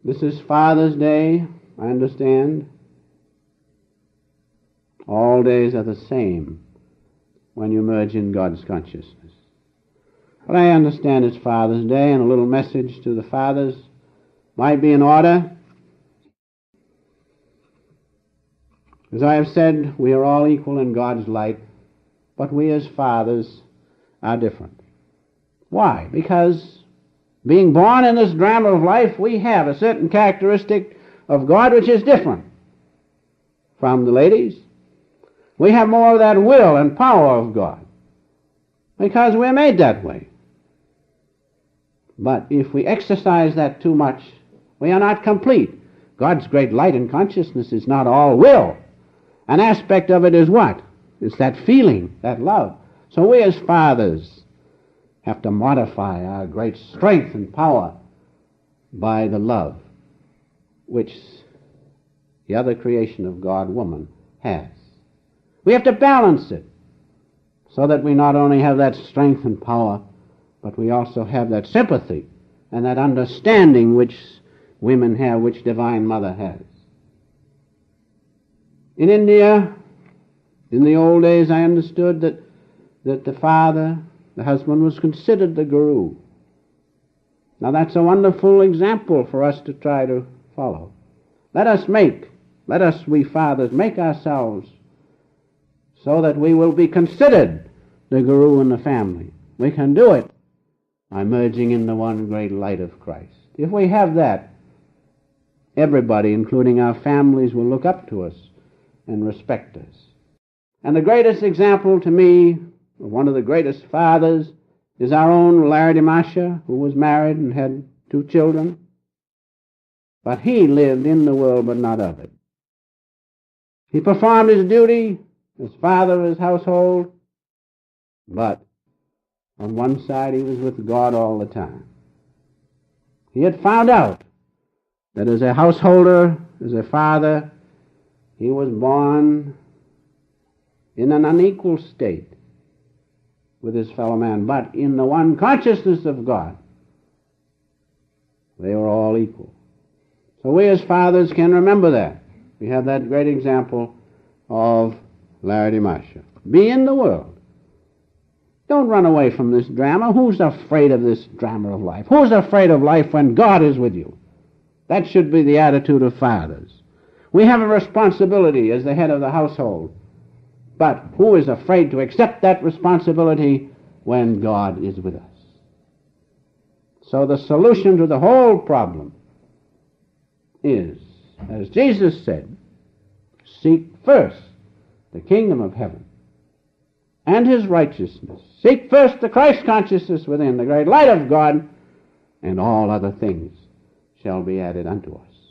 This is Father's Day, I understand. All days are the same when you merge in God's consciousness. But I understand it's Father's Day, and a little message to the fathers might be in order. As I have said, we are all equal in God's light, but we as fathers are different. Why? Because being born in this drama of life, we have a certain characteristic of God which is different from the ladies. We have more of that will and power of God because we're made that way. But if we exercise that too much, we are not complete. God's great light and consciousness is not all will. An aspect of it is what? It's that feeling, that love. So we as fathers have to modify our great strength and power by the love which the other creation of God, woman, has. We have to balance it so that we not only have that strength and power, but we also have that sympathy and that understanding which women have, which Divine Mother has. In India, in the old days, I understood that the father, the husband, was considered the guru. Now that's a wonderful example for us to try to follow. Let us, we fathers, make ourselves so that we will be considered the guru in the family. We can do it by merging in the one great light of Christ. If we have that, everybody, including our families, will look up to us and respect us. And the greatest example to me, one of the greatest fathers, is our own Larry Masha, who was married and had 2 children. But he lived in the world but not of it. He performed his duty as father of his household, but on one side he was with God all the time. He had found out that as a householder, as a father, he was born in an unequal state with his fellow man, but in the one consciousness of God, they were all equal. So we as fathers can remember that. We have that great example of Larry Masha. Be in the world. Don't run away from this drama. Who's afraid of this drama of life? Who's afraid of life when God is with you? That should be the attitude of fathers. We have a responsibility as the head of the household. But who is afraid to accept that responsibility when God is with us? So the solution to the whole problem is, as Jesus said, seek first the kingdom of heaven and his righteousness. Seek first the Christ consciousness within, the great light of God, and all other things shall be added unto us.